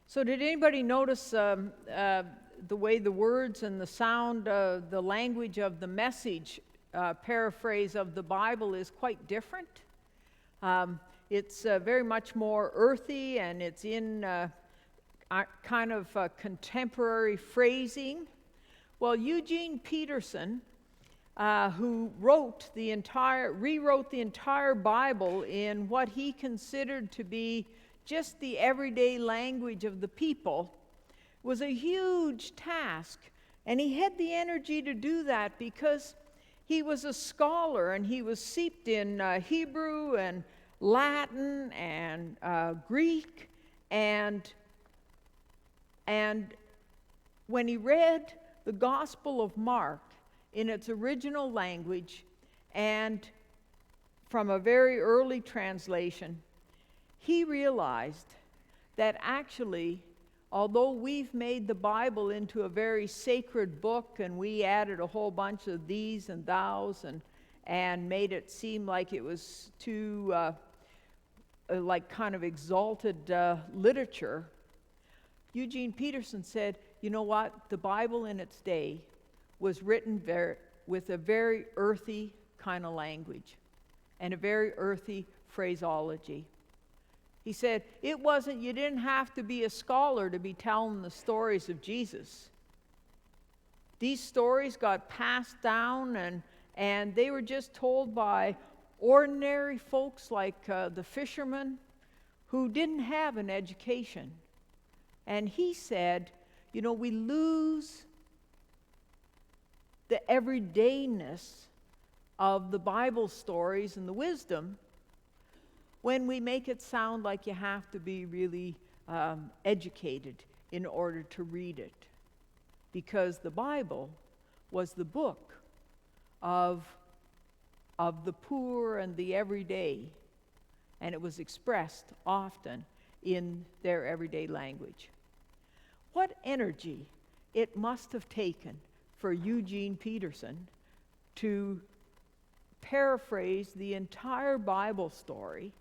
So did anybody notice the way the words and the sound, the language of the Message paraphrase of the Bible is quite different? It's very much more earthy, and it's in kind of contemporary phrasing. Well, Eugene Peterson, who rewrote the entire Bible in what he considered to be just the everyday language of the people, was a huge task. And he had the energy to do that because he was a scholar, and he was steeped in Hebrew and Latin and Greek, and when he read the Gospel of Mark in its original language and from a very early translation, he realized that actually, although we've made the Bible into a very sacred book, and we added a whole bunch of these and thous and made it seem like it was too like kind of exalted literature, Eugene Peterson said, you know what? The Bible in its day was written with a very earthy kind of language and a very earthy phraseology. He said, you didn't have to be a scholar to be telling the stories of Jesus. These stories got passed down, and they were just told by ordinary folks like the fishermen who didn't have an education. And he said, you know, we lose the everydayness of the Bible stories and the wisdom when we make it sound like you have to be really educated in order to read it. Because the Bible was the book of the poor and the everyday, and it was expressed often in their everyday language. What energy it must have taken for Eugene Peterson to paraphrase the entire Bible story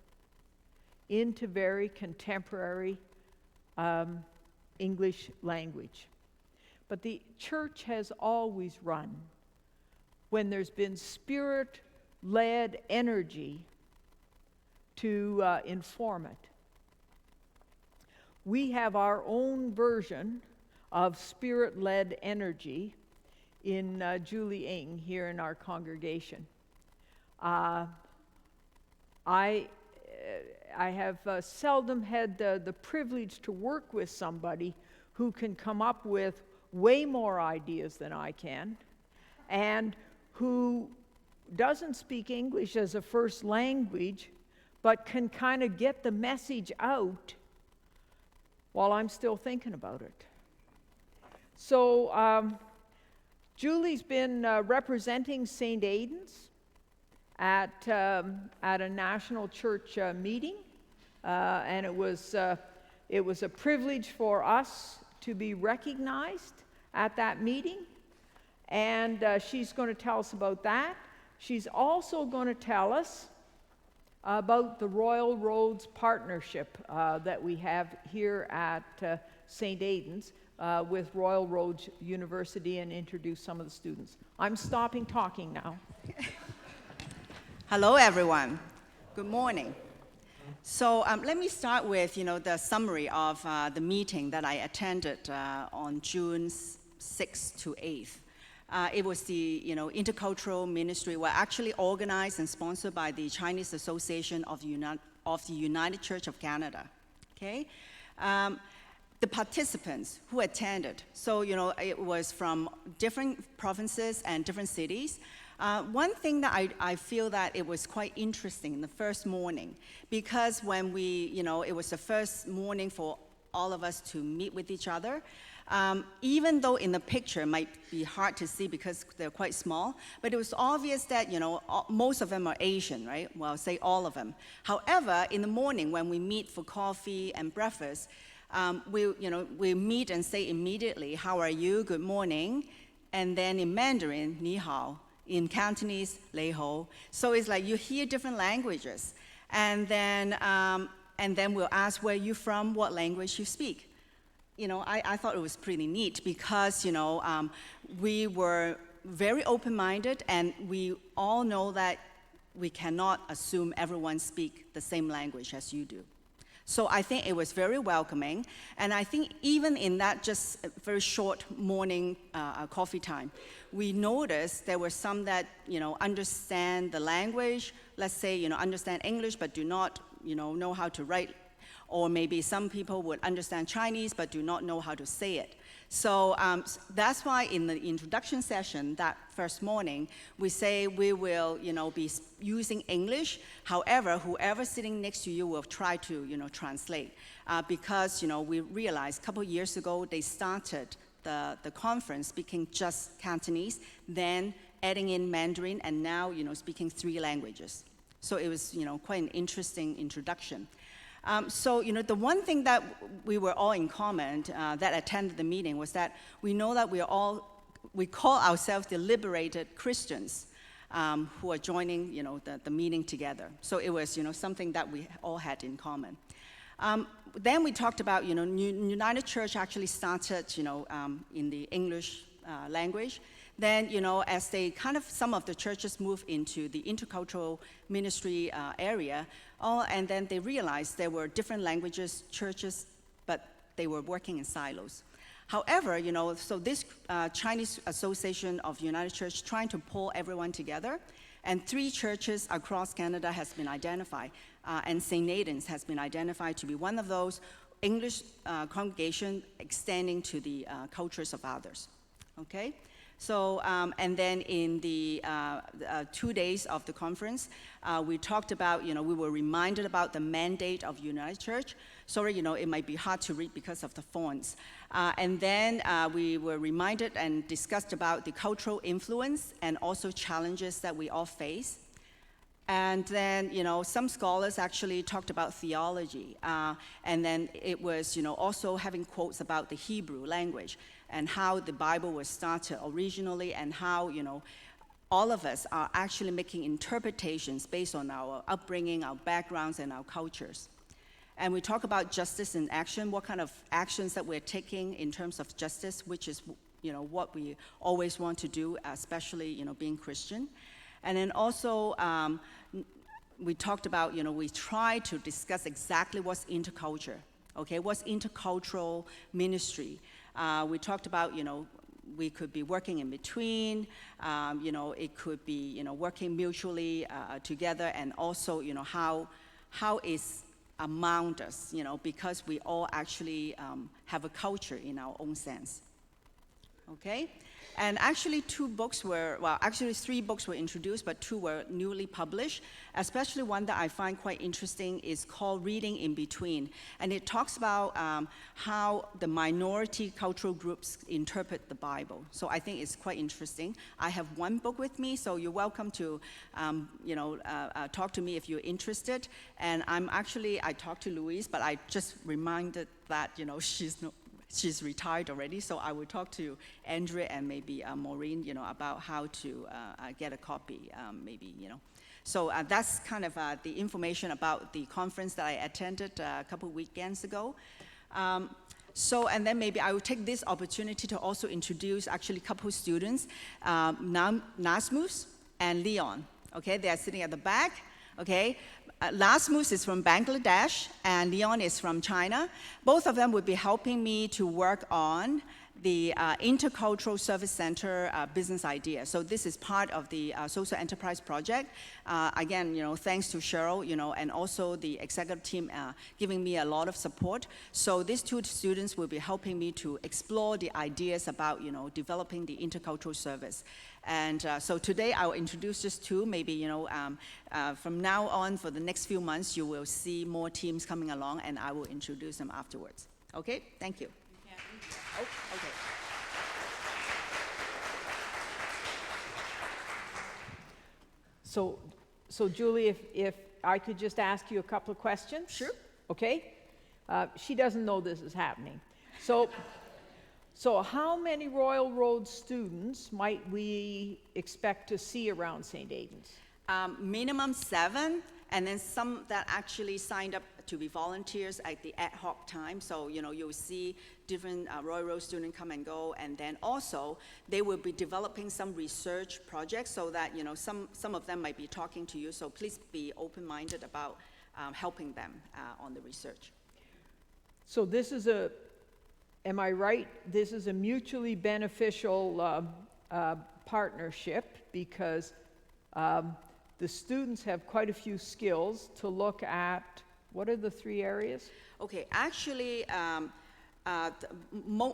into very contemporary English language. But the church has always run when there's been Spirit-led energy to inform it. We have our own version of Spirit-led energy in Julie Ng here in our congregation. I have seldom had the privilege to work with somebody who can come up with way more ideas than I can, and who doesn't speak English as a first language, but can kind of get the message out while I'm still thinking about it. So Julie's been representing St. Aidan's at a national church meeting, and it was a privilege for us to be recognized at that meeting, and she's going to tell us about that. She's also going to tell us about the Royal Roads partnership that we have here at St. Aidan's with Royal Roads University, and introduce some of the students. I'm stopping talking now. Hello, everyone. Good morning. So let me start with, the summary of the meeting that I attended on June 6th to 8th. It was the, intercultural ministry, were actually organized and sponsored by the Chinese Association of the United Church of Canada. Okay. The participants who attended, so it was from different provinces and different cities. One thing that I feel that it was quite interesting in the first morning, because when it was the first morning for all of us to meet with each other, even though in the picture it might be hard to see because they're quite small, but it was obvious that, most of them are Asian, right? Well, say all of them. However, in the morning when we meet for coffee and breakfast, we meet and say immediately, how are you, good morning, and then in Mandarin, ni hao, in Cantonese, lei ho. So it's like you hear different languages, and then we'll ask where you're from, what language you speak. I thought it was pretty neat because, we were very open-minded, and we all know that we cannot assume everyone speak the same language as you do. So I think it was very welcoming, and I think even in that just very short morning coffee time, we noticed there were some that, understand the language, let's say, understand English but do not, know how to write, or maybe some people would understand Chinese but do not know how to say it. So that's why in the introduction session that first morning, we say we will, be using English. However, whoever's sitting next to you will try to, translate. Because, we realized a couple years ago, they started the conference speaking just Cantonese, then adding in Mandarin, and now, speaking 3 languages. So it was, quite an interesting introduction. So, the one thing that we were all in common that attended the meeting was that we know that we call ourselves the liberated Christians who are joining, the meeting together. So it was, something that we all had in common. Then we talked about, United Church actually started, in the English language. Then, as some of the churches moved into the intercultural ministry area, and then they realized there were different languages, churches, but they were working in silos. However, so this Chinese Association of United Church trying to pull everyone together, and 3 churches across Canada has been identified, and St. Aidan's has been identified to be one of those English congregation extending to the cultures of others, okay? So, and then in the 2 days of the conference, we talked about, we were reminded about the mandate of United Church. Sorry, it might be hard to read because of the fonts. And then we were reminded and discussed about the cultural influence and also challenges that we all face. And then, some scholars actually talked about theology. And then it was, also having quotes about the Hebrew language and how the Bible was started originally, and how, all of us are actually making interpretations based on our upbringing, our backgrounds, and our cultures. And we talk about justice in action, what kind of actions that we're taking in terms of justice, which is, what we always want to do, especially, being Christian. And then also, we talked about, we try to discuss exactly what's interculture, okay? What's intercultural ministry? We talked about, we could be working in between, it could be, working mutually together, and also, how is among us, because we all actually have a culture in our own sense, okay? And actually 3 books were introduced, but 2 were newly published. Especially one that I find quite interesting is called Reading in Between. And it talks about how the minority cultural groups interpret the Bible. So I think it's quite interesting. I have 1 book with me, so you're welcome to, talk to me if you're interested. And I talked to Louise, but I just reminded that, she's retired already, so I will talk to Andrea and maybe Maureen, about how to get a copy, maybe. So that's kind of the information about the conference that I attended a couple weekends ago. And then maybe I will take this opportunity to also introduce actually a couple students, Nasmus and Leon. Okay, they are sitting at the back. Okay. Nasmus is from Bangladesh, and Leon is from China. Both of them would be helping me to work on the Intercultural Service Center business idea. So this is part of the social enterprise project. Again, thanks to Cheryl, and also the executive team giving me a lot of support. So these 2 students will be helping me to explore the ideas about, developing the intercultural service. And so today I will introduce just 2. Maybe, from now on for the next few months, you will see more teams coming along, and I will introduce them afterwards. Okay, thank you. Oh, okay. So Julie, if I could just ask you a couple of questions? Sure. Okay? She doesn't know this is happening. So how many Royal Road students might we expect to see around St. Aidan's? Minimum 7, and then some that actually signed up to be volunteers at the ad hoc time. So, you'll see different Royal Road students come and go. And then also, they will be developing some research projects so that, some of them might be talking to you. So please be open-minded about helping them on the research. So this is am I right? This is a mutually beneficial partnership because the students have quite a few skills to look at. What are the 3 areas? Okay, actually,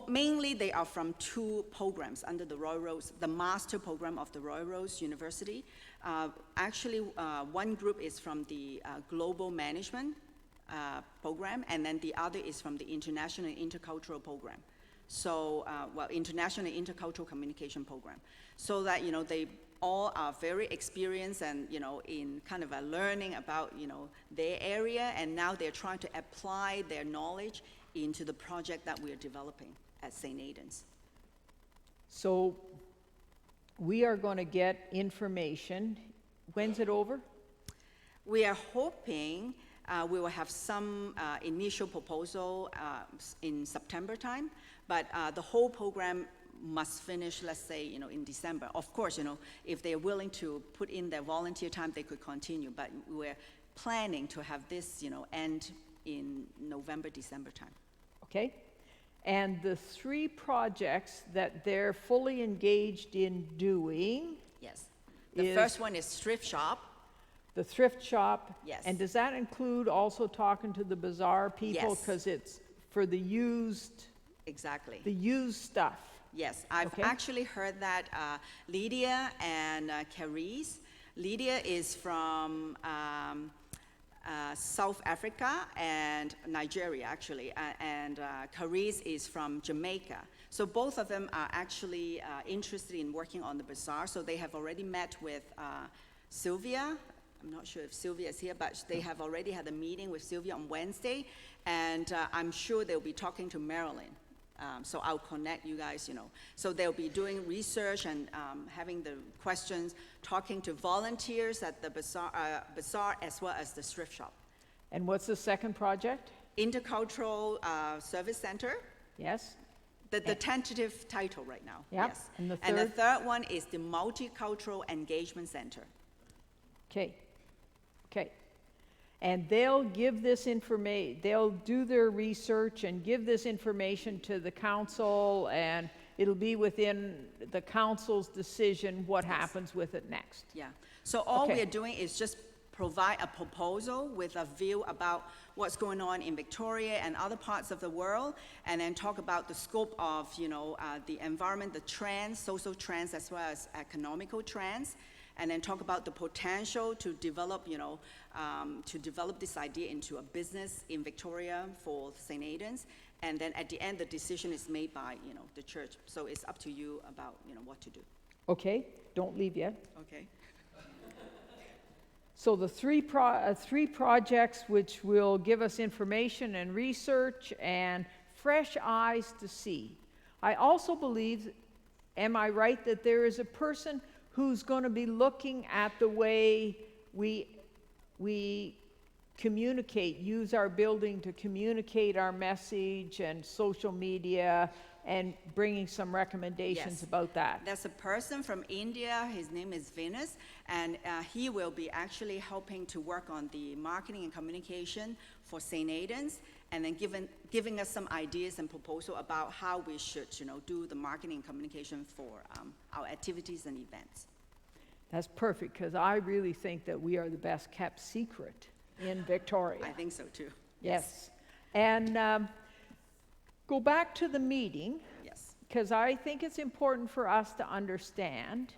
mainly they are from 2 programs under the Royal Roads, the master program of the Royal Roads University. Actually, one group is from the global management program, and then the other is from the international and intercultural program. So, international and intercultural communication program. So that, they all are very experienced and, in kind of a learning about, their area, and now they're trying to apply their knowledge into the project that we're developing at St. Aidan's. So we are going to get information. When's it over? We are hoping we will have some initial proposal in September time, but the whole program must finish, let's say, in December. Of course, if they're willing to put in their volunteer time, they could continue, but we're planning to have this, end in November, December time. Okay. And the 3 projects that they're fully engaged in doing. Yes. The first one is thrift shop. The thrift shop. Yes. And does that include also talking to the bazaar people? Yes. Because it's for the used. Exactly. The used stuff. Yes, I've actually heard that Lydia and Carice. Lydia is from South Africa and Nigeria, actually, and Carice is from Jamaica. So both of them are actually interested in working on the bazaar. So they have already met with Sylvia. I'm not sure if Sylvia is here, but they have already had a meeting with Sylvia on Wednesday, and I'm sure they'll be talking to Marilyn. So I'll connect you guys, So they'll be doing research and having the questions, talking to volunteers at the bazaar as well as the thrift shop. And what's the second project? Intercultural Service Center. Yes. The tentative title right now. Yep. Yes. And the And the third? third one is the Multicultural Engagement Center. Okay. Okay. And they'll give this information, they'll do their research and give this information to the council, and it'll be within the council's decision what happens with it next. Yeah. So all Okay. we are doing is just provide a proposal with a view about what's going on in Victoria and other parts of the world, and then talk about the scope of, the environment, the trends, social trends, as well as economical trends, and then talk about the potential to develop, to develop this idea into a business in Victoria for St. Aidan's. And then at the end, the decision is made by, the church. So it's up to you about, what to do. Okay, don't leave yet. Okay. So the 3 projects which will give us information and research and fresh eyes to see. I also believe, am I right, that there is a person who's going to be looking at the way we communicate, use our building to communicate our message and social media, and bringing some recommendations Yes. about that. There's a person from India, his name is Venus, and he will be actually helping to work on the marketing and communication for St. Aidan's, and then giving us some ideas and proposal about how we should, do the marketing and communication for our activities and events. That's perfect, because I really think that we are the best kept secret in Victoria. I think so too. Yes. And go back to the meeting, Yes. because I think it's important for us to understand.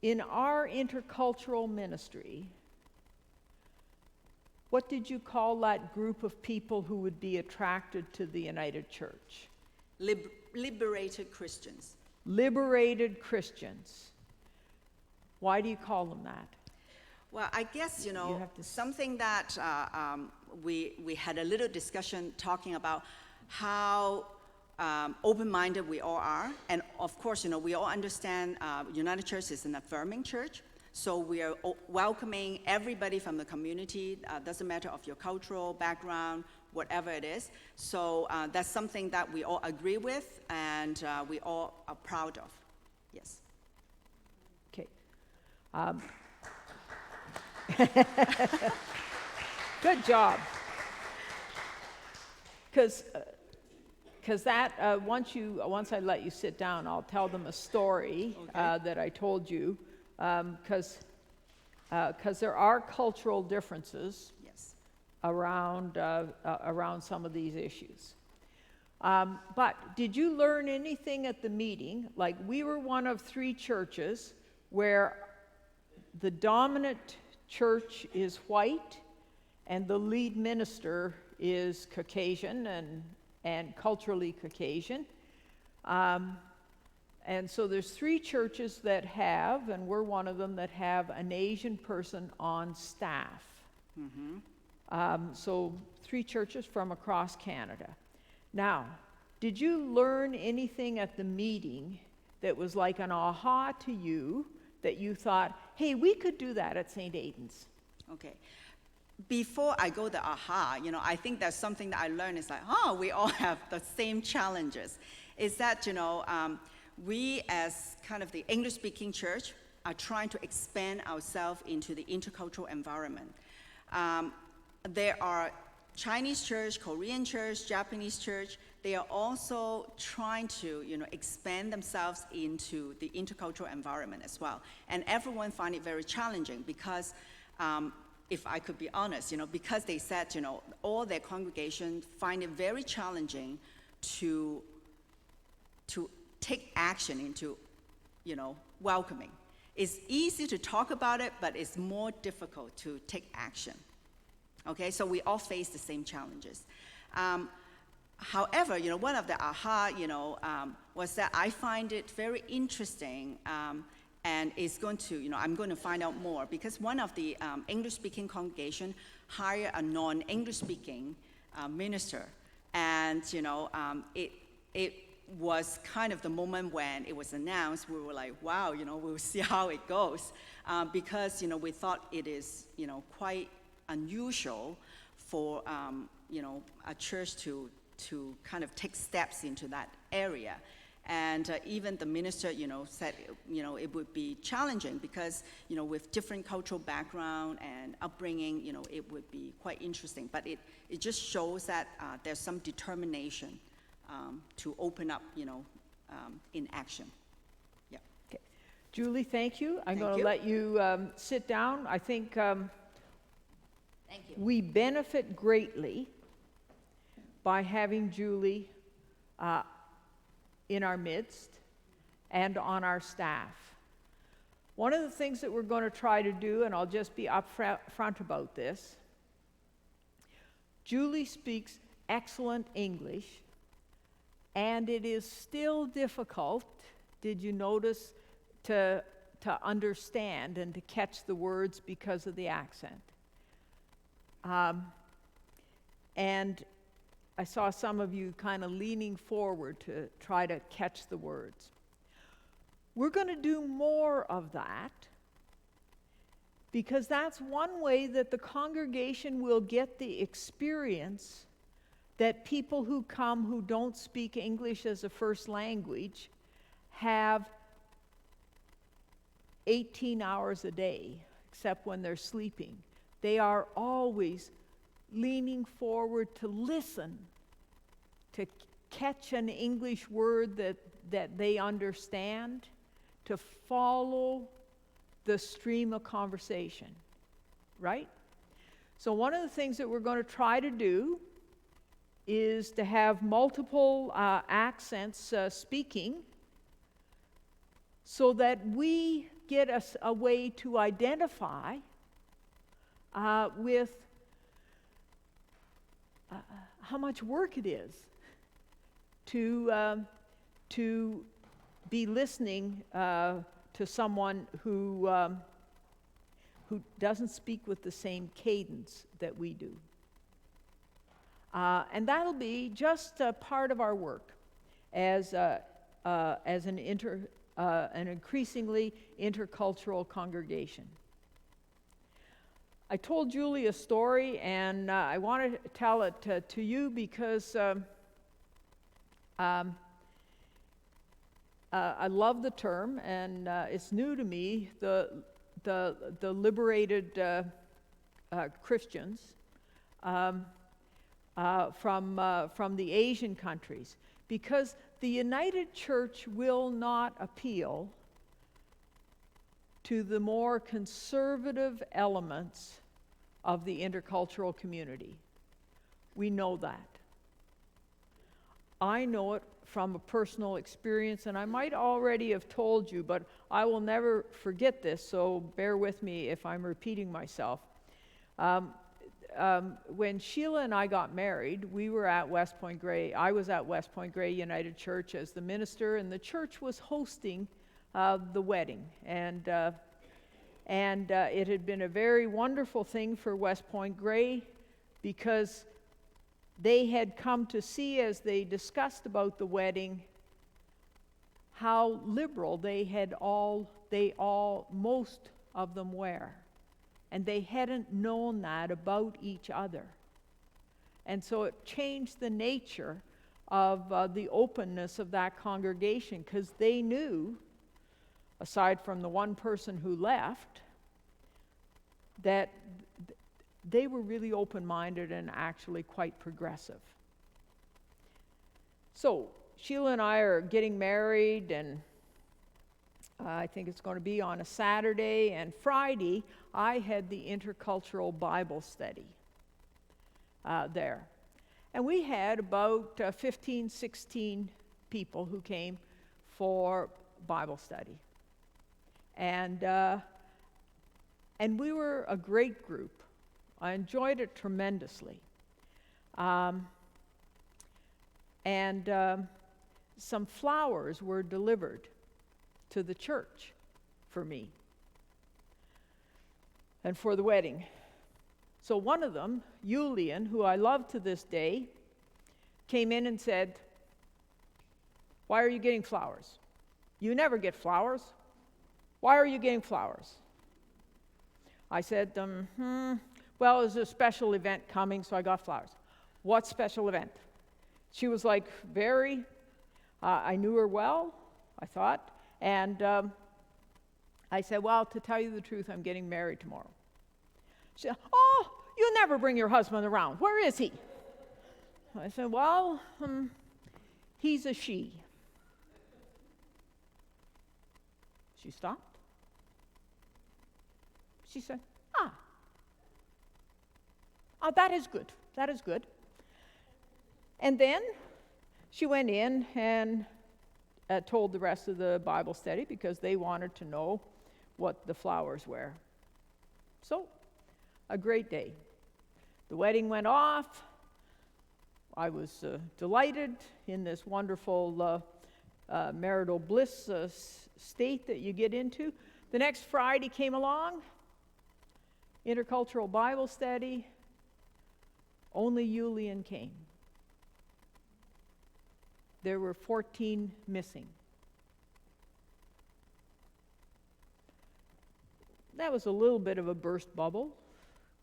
In our intercultural ministry, what did you call that group of people who would be attracted to the United Church? Liberated Christians. Liberated Christians. Why do you call them that? Well, I guess, have to something that we had a little discussion talking about how open-minded we all are. And of course, we all understand United Church is an affirming church. So we are welcoming everybody from the community, doesn't matter of your cultural background, whatever it is. So that's something that we all agree with and we all are proud of. Yes. Okay. Good job. Because that once I let you sit down, I'll tell them a story that I told you. Because there are cultural differences Yes. around some of these issues. But did you learn anything at the meeting? Like, we were one of 3 churches where the dominant church is white and the lead minister is Caucasian and culturally Caucasian. And so there's 3 churches that have, and we're one of them, that have an Asian person on staff. So 3 churches from across Canada. Now, did you learn anything at the meeting that was like an aha to you, that you thought, hey, we could do that at St. Aidan's? Okay. Before I go to aha, I think that's something that I learned is like, we all have the same challenges. Is that, we as kind of the English-speaking church are trying to expand ourselves into the intercultural environment. There are Chinese church, Korean church, Japanese church. They are also trying to, expand themselves into the intercultural environment as well. And everyone find it very challenging because, if I could be honest, because they said, all their congregation find it very challenging to take action into, welcoming. It's easy to talk about it, but it's more difficult to take action. Okay, so we all face the same challenges. However, one of the aha, was that I find it very interesting, and it's going to, I'm going to find out more because one of the English-speaking congregation hired a non-English-speaking minister, and it was kind of the moment when it was announced. We were like, wow, we'll see how it goes, because we thought it is quite unusual for a church to kind of take steps into that area. And even the minister, said, it would be challenging because, with different cultural background and upbringing, it would be quite interesting. But it just shows that there's some determination to open up, in action. Yeah. Okay. Julie, thank you. I'm going to you. let you sit down. I think Thank you. we benefit greatly by having Julie in our midst and on our staff. One of the things that we're going to try to do, and I'll just be upfront about this, Julie speaks excellent English, and it is still difficult, did you notice, to understand and to catch the words because of the accent. And I saw some of you kind of leaning forward to try to catch the words. We're going to do more of that because that's one way that the congregation will get the experience that people who come who don't speak English as a first language have 18 hours a day, except when they're sleeping. They are always leaning forward to listen, to catch an English word that they understand, to follow the stream of conversation, right? So one of the things that we're going to try to do is to have multiple accents speaking so that we get us a way to identify with how much work it is to be listening to someone who doesn't speak with the same cadence that we do. And that'll be just a part of our work as an an increasingly intercultural congregation. I told Julie a story, and I want to tell it to you because I love the term, and it's new to me, the liberated Christians from the Asian countries, because the United Church will not appeal to the more conservative elements of the intercultural community. We know that. I know it from a personal experience, and I might already have told you, but I will never forget this, so bear with me if I'm repeating myself. When Sheila and I got married, we were at West Point Grey. I was at West Point Grey United Church as the minister, and the church was hosting the wedding. And it had been a very wonderful thing for West Point Grey, because they had come to see, as they discussed about the wedding, how liberal most of them were. And they hadn't known that about each other. And so it changed the nature of the openness of that congregation, because they knew, aside from the one person who left, that they were really open-minded and actually quite progressive. So Sheila and I are getting married, and I think it's going to be on a Saturday, and Friday I had the intercultural Bible study there. And we had about 15, 16 people who came for Bible study. And we were a great group. I enjoyed it tremendously. Some flowers were delivered to the church for me and for the wedding. So one of them, Julian, who I love to this day, came in and said, "Why are you getting flowers? You never get flowers. Why are you getting flowers?" I said, well, there's a special event coming, so I got flowers. What special event? She was like I knew her well, I thought, and I said, well, to tell you the truth, I'm getting married tomorrow. She said, oh, you never bring your husband around. Where is he? I said, well, he's a she. She stopped. She said, that is good. That is good. And then she went in and told the rest of the Bible study, because they wanted to know what the flowers were. So, a great day. The wedding went off. I was delighted in this wonderful marital bliss state that you get into. The next Friday came along, intercultural Bible study. Only Julian came. There were 14 missing. That was a little bit of a burst bubble,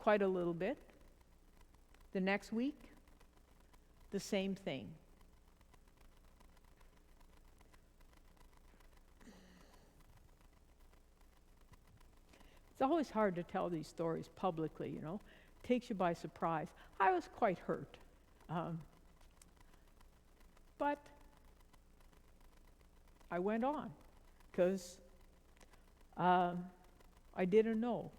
quite a little bit. The next week, the same thing. It's always hard to tell these stories publicly, you know. It takes you by surprise. I was quite hurt. But I went on, because I didn't know.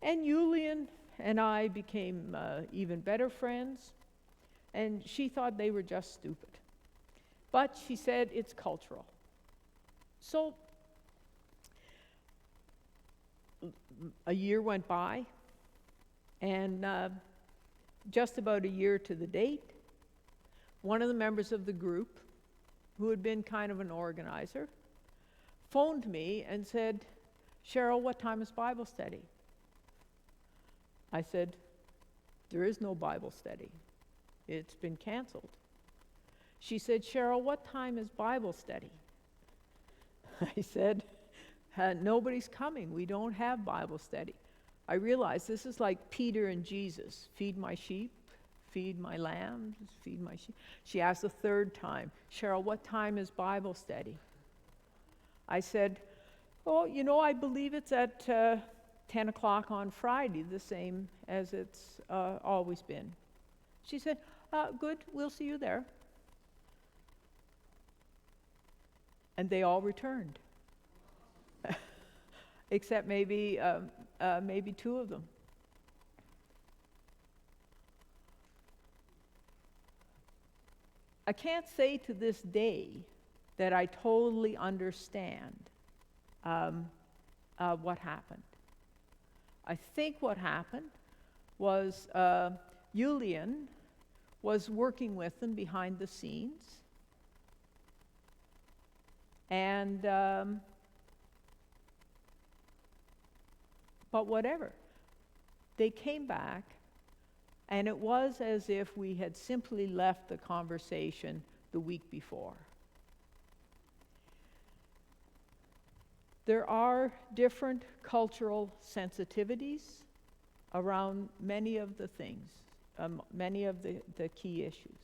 And Julian and I became even better friends, and she thought they were just stupid. But she said it's cultural. So a year went by, and just about a year to the date, one of the members of the group, who had been kind of an organizer, phoned me and said, "Cheryl, what time is Bible study?" I said, "There is no Bible study. It's been canceled." She said, "Cheryl, what time is Bible study?" I said, nobody's coming. We don't have Bible study. I realized this is like Peter and Jesus. Feed my sheep, feed my lambs, feed my sheep. She asked the third time, Cheryl, what time is Bible study? I said, oh, I believe it's at 10 o'clock on Friday, the same as it's always been. She said, good, we'll see you there. And they all returned, except maybe two of them. I can't say to this day that I totally understand what happened. I think what happened was Julian was working with them behind the scenes. And, but whatever. They came back, and it was as if we had simply left the conversation the week before. There are different cultural sensitivities around many of the things, many of the key issues.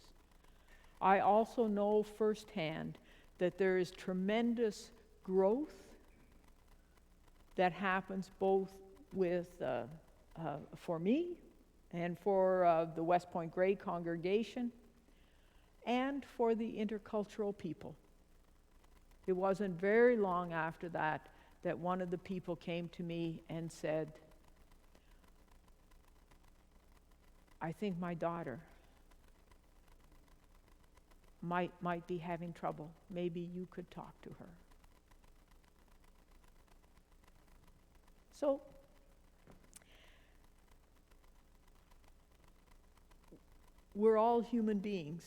I also know firsthand that there is tremendous growth that happens both with, for me and for the West Point Grey congregation and for the intercultural people. It wasn't very long after that one of the people came to me and said, I think my daughter might be having trouble. Maybe you could talk to her. So, we're all human beings,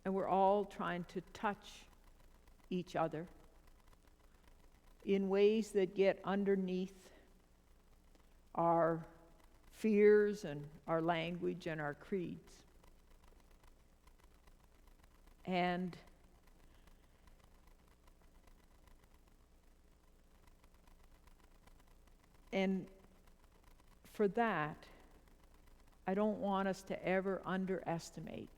and we're all trying to touch each other in ways that get underneath our fears and our language and our creeds. And for that, I don't want us to ever underestimate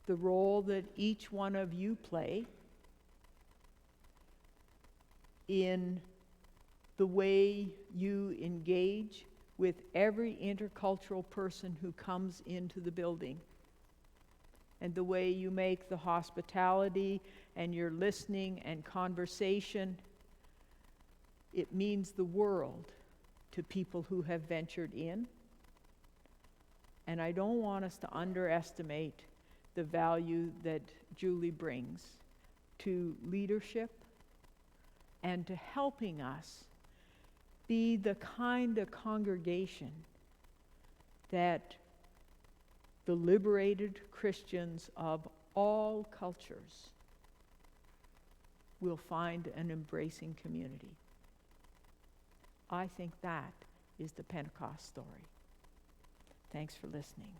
the role that each one of you play in the way you engage with every intercultural person who comes into the building, and the way you make the hospitality and your listening and conversation. It means the world to people who have ventured in. And I don't want us to underestimate the value that Julie brings to leadership and to helping us be the kind of congregation that the liberated Christians of all cultures will find an embracing community. I think that is the Pentecost story. Thanks for listening.